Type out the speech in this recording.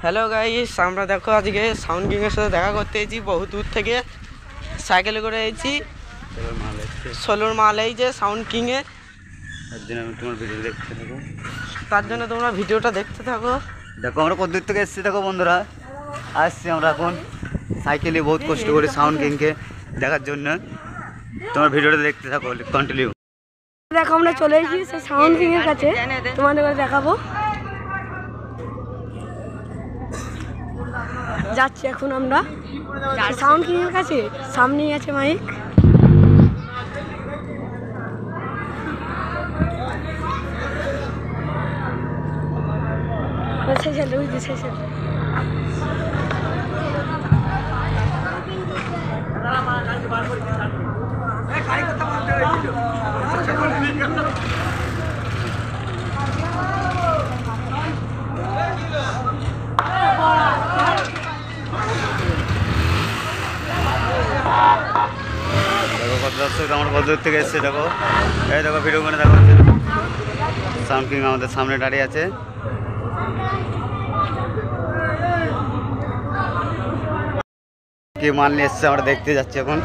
Hello guys, আমরা দেখো আজকে সাউন্ড কিংয়ের সাথে দেখা করতে এসেছি। বহু দূর থেকে সাইকেলে করে এসেছি। সোলোর মাল এই যে সাউন্ড কিংয়ের, তার জন্য তোমরা ভিডিওটা দেখতে থাকো। দেখো আমরা কত দূর থেকে এসেছি, দেখো বন্ধুরা আসছি আমরা এখন সাইকেলে বহুত কষ্ট করে সাউন্ড কিংকে দেখার জন্য। তোমার ভিডিওটা দেখতে থাকো কন্টিনিউ। দেখো আমরা চলে এসেছি সেই সাউন্ড কিংয়ের কাছে, তোমাদের দেখাবো। যাচ্ছি এখন আমরা সাউন্ড কিংয়ের কাছে, সামনেই আছে মাইক। দেখো কত দর্শক আমরা কত দূর থেকে এসেছি, দেখো এই দেখো ভিডিও করে দেখো সাউন্ড কিং আমাদের সামনে দাঁড়িয়ে আছে। কি মাল নিয়ে এসছে আমরা দেখতে যাচ্ছি এখন।